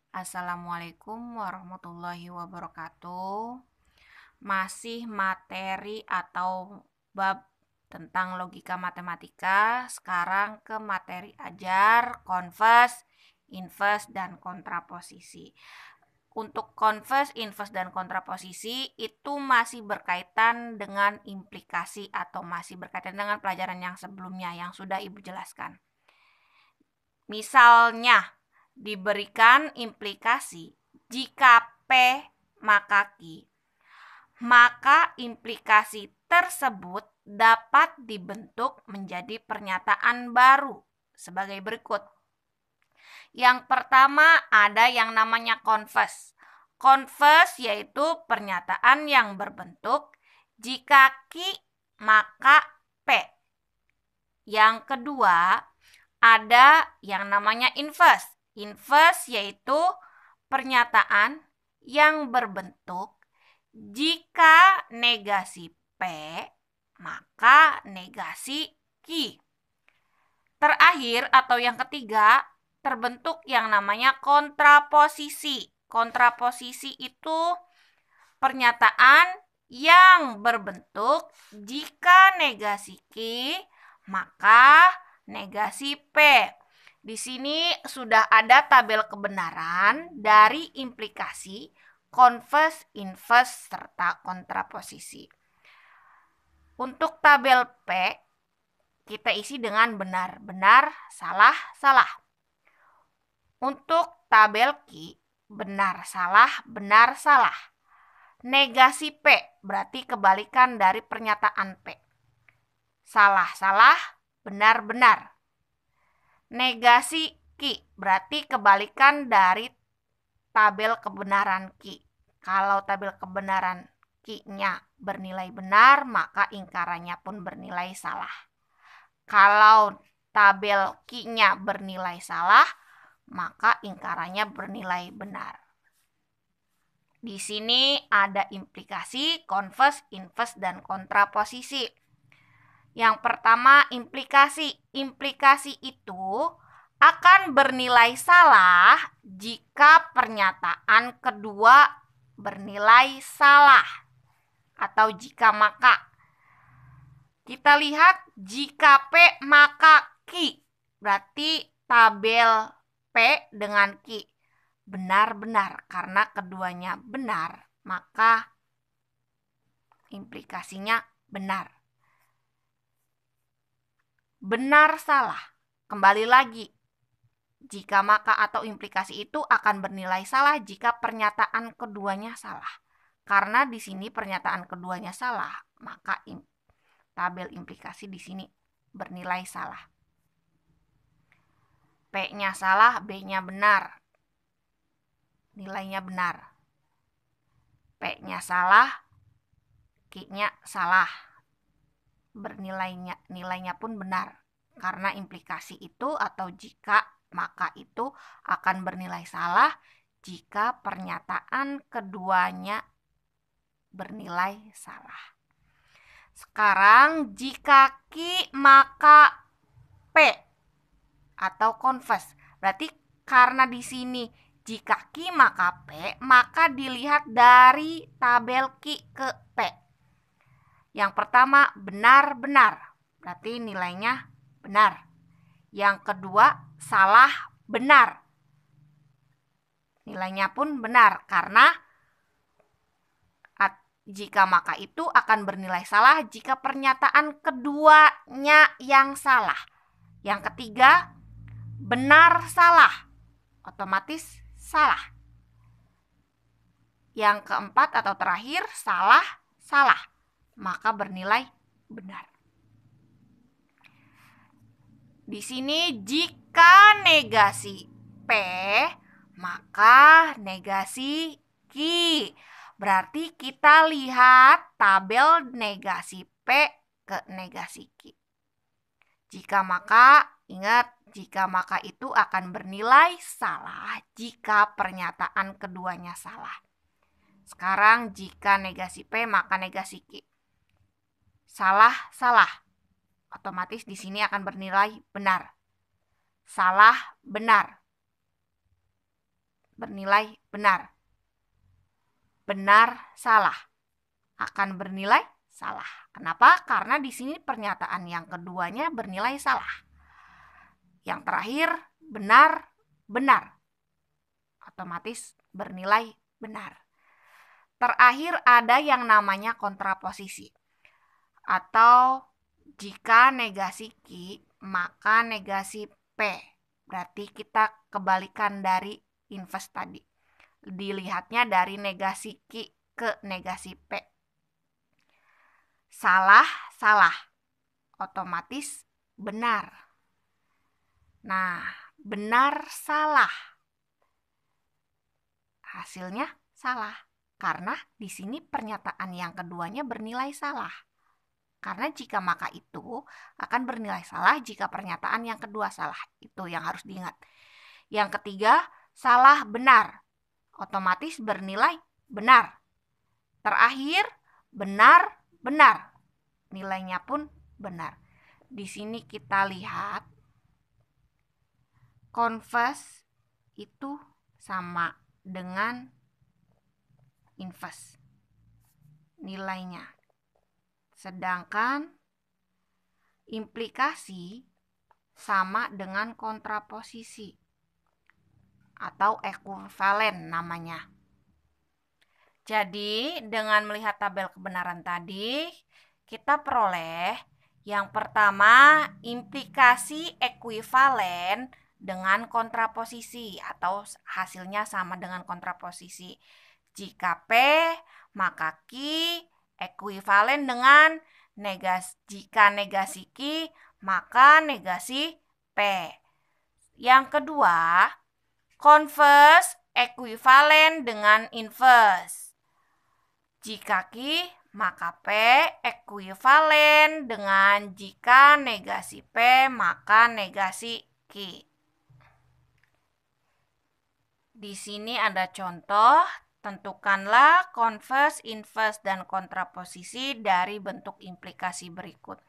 Assalamualaikum warahmatullahi wabarakatuh. Masih materi atau bab tentang logika matematika. Sekarang ke materi ajar, converse, inverse, dan kontraposisi. Untuk converse, inverse, dan kontraposisi itu masih berkaitan dengan implikasi atau masih berkaitan dengan pelajaran yang sebelumnya yang sudah Ibu jelaskan. Misalnya, diberikan implikasi jika P maka Q, maka implikasi tersebut dapat dibentuk menjadi pernyataan baru sebagai berikut. Yang pertama ada yang namanya converse. Converse yaitu pernyataan yang berbentuk jika Q maka P. Yang kedua ada yang namanya inverse. Inverse yaitu pernyataan yang berbentuk jika negasi P maka negasi Q. Terakhir atau yang ketiga terbentuk yang namanya kontraposisi. Kontraposisi itu pernyataan yang berbentuk jika negasi Q maka negasi P. Di sini sudah ada tabel kebenaran dari implikasi, converse, inverse, serta kontraposisi. Untuk tabel P, kita isi dengan benar, benar, salah, salah. Untuk tabel Q, benar, salah. Negasi P berarti kebalikan dari pernyataan P. Salah, benar, benar. Negasi Q berarti kebalikan dari tabel kebenaran Q. Kalau tabel kebenaran Q-nya bernilai benar, maka ingkarannya pun bernilai salah. Kalau tabel Q-nya bernilai salah, maka ingkarannya bernilai benar. Di sini ada implikasi, converse, inverse, dan kontraposisi. Yang pertama implikasi. Implikasi itu akan bernilai salah jika pernyataan kedua bernilai salah atau jika maka. Kita lihat jika P maka Q. Berarti tabel P dengan Q benar-benar. Karena keduanya benar, maka implikasinya benar. Benar salah. Kembali lagi. Jika maka atau implikasi itu akan bernilai salah jika pernyataan keduanya salah. Karena di sini pernyataan keduanya salah, maka tabel implikasi di sini bernilai salah. P-nya salah, B-nya benar. Nilainya benar. P-nya salah, Q-nya salah. Nilainya pun benar. Karena implikasi itu atau jika maka itu akan bernilai salah jika pernyataan keduanya bernilai salah. Sekarang jika Q maka P atau converse. Berarti karena di sini jika Q maka P, maka dilihat dari tabel Q ke P. Yang pertama benar-benar. Berarti nilainya benar. Yang kedua salah benar. Nilainya pun benar karena jika maka itu akan bernilai salah jika pernyataan keduanya yang salah. Yang ketiga benar salah. Otomatis salah. Yang keempat atau terakhir salah. Maka bernilai benar. Di sini jika negasi P, maka negasi Q. Berarti kita lihat tabel negasi P ke negasi Q. Jika maka, ingat, jika maka itu akan bernilai salah jika pernyataan keduanya salah. Sekarang jika negasi P maka negasi Q. Salah. Otomatis di sini akan bernilai benar. Salah, benar. bernilai benar. Benar, salah. Akan bernilai salah. Kenapa? Karena di sini pernyataan yang keduanya bernilai salah. Yang terakhir, benar, benar. Otomatis bernilai benar. Terakhir ada yang namanya kontraposisi. Atau jika negasi Q, maka negasi P. Berarti kita kebalikan dari inverse tadi. Dilihatnya dari negasi Q ke negasi P. Salah, salah. Otomatis benar. Nah, benar, salah. Hasilnya salah. Karena di sini pernyataan yang keduanya bernilai salah. Karena jika maka itu akan bernilai salah jika pernyataan yang kedua salah. Itu yang harus diingat. Yang ketiga, salah benar. Otomatis bernilai benar. Terakhir, benar, benar. Nilainya pun benar. Di sini kita lihat converse itu sama dengan inverse nilainya. Sedangkan implikasi sama dengan kontraposisi atau ekuivalen namanya. Jadi, dengan melihat tabel kebenaran tadi, kita peroleh yang pertama, implikasi ekuivalen dengan kontraposisi atau hasilnya sama dengan kontraposisi. Jika P, maka Q ekuivalen dengan jika negasi Q, maka negasi P. Yang kedua, converse ekuivalen dengan inverse. Jika Q, maka P ekuivalen dengan jika negasi P, maka negasi Q. Di sini ada contoh. Tentukanlah converse, inverse, dan kontraposisi dari bentuk implikasi berikut.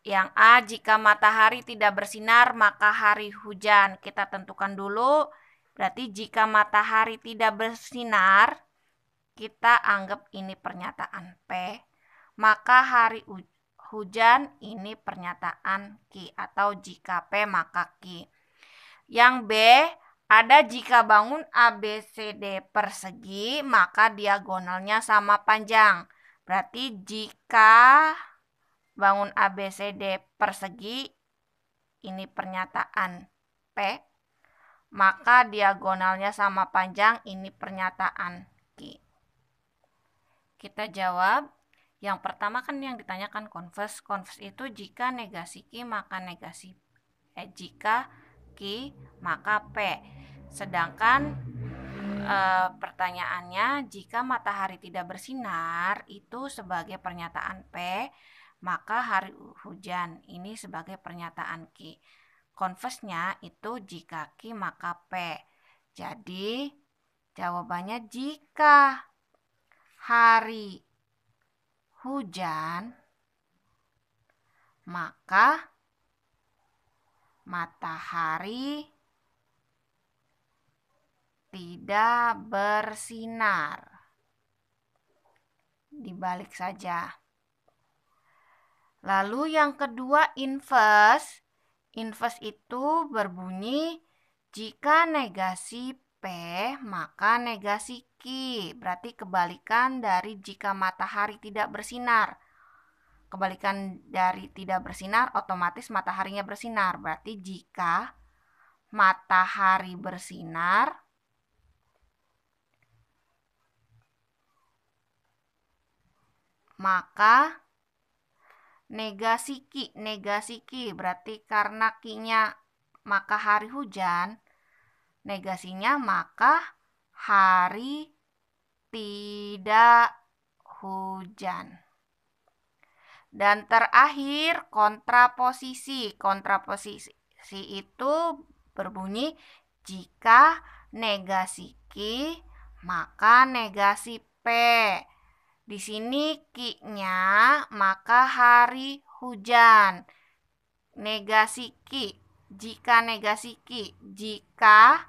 Yang A, jika matahari tidak bersinar, maka hari hujan. Kita tentukan dulu. Berarti jika matahari tidak bersinar, kita anggap ini pernyataan P. Maka hari hujan ini pernyataan Q. Atau jika P, maka Q. Yang B, ada jika bangun ABCD persegi, maka diagonalnya sama panjang. Berarti jika bangun ABCD persegi, ini pernyataan P, maka diagonalnya sama panjang, ini pernyataan Q. Kita jawab. Yang pertama kan yang ditanyakan converse. Converse itu jika negasi Q, maka negasi jika Q, maka P. Sedangkan pertanyaannya, jika matahari tidak bersinar, itu sebagai pernyataan P, maka hari hujan ini sebagai pernyataan Q. Converse-nya itu jika Q, maka P. Jadi, jawabannya jika hari hujan, maka matahari tidak bersinar. Dibalik saja. Lalu yang kedua inverse. Inverse itu berbunyi jika negasi P, maka negasi Q. Berarti kebalikan dari jika matahari tidak bersinar. Kebalikan dari tidak bersinar, otomatis mataharinya bersinar. Berarti jika matahari bersinar, maka negasi Q. Negasi Q berarti karena Q-nya maka hari hujan, negasinya maka hari tidak hujan. Dan terakhir kontraposisi. Kontraposisi itu berbunyi jika negasi Q, maka negasi P. Di sini Q-nya maka hari hujan. Negasi Q. Jika negasi Q, jika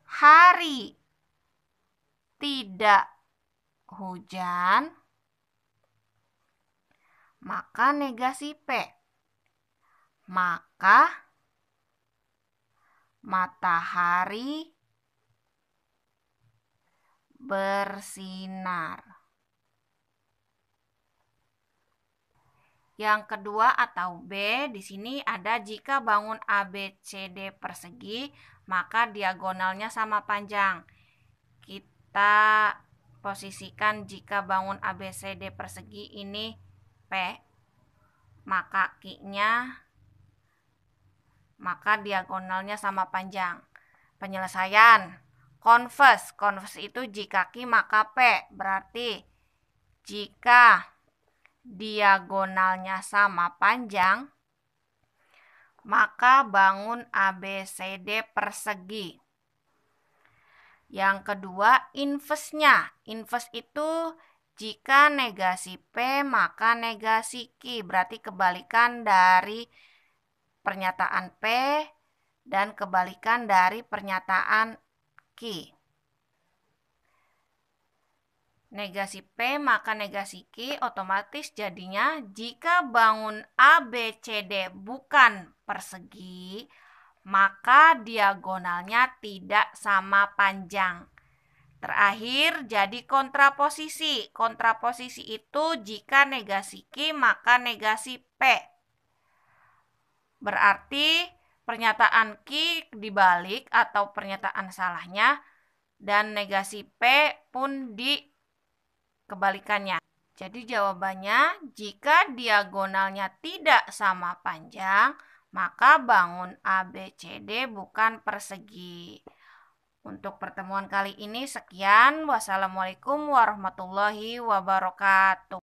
hari tidak hujan, maka negasi P. Maka matahari bersinar. Yang kedua atau B, di sini ada jika bangun ABCD persegi, maka diagonalnya sama panjang. Kita posisikan jika bangun ABCD persegi ini P, maka diagonalnya sama panjang. Penyelesaian. Converse itu jika Q maka P, berarti jika diagonalnya sama panjang, maka bangun ABCD persegi. Yang kedua, inverse-nya. Inverse itu jika negasi P maka negasi Q, berarti kebalikan dari pernyataan P dan kebalikan dari pernyataan Q. Negasi P maka negasi Q, otomatis jadinya jika bangun ABCD bukan persegi, maka diagonalnya tidak sama panjang. Terakhir jadi kontraposisi. Kontraposisi itu jika negasi Q maka negasi P. Berarti pernyataan Q dibalik atau pernyataan salahnya, dan negasi P pun di kebalikannya. Jadi jawabannya, jika diagonalnya tidak sama panjang, maka bangun ABCD bukan persegi. Untuk pertemuan kali ini sekian. Wassalamualaikum warahmatullahi wabarakatuh.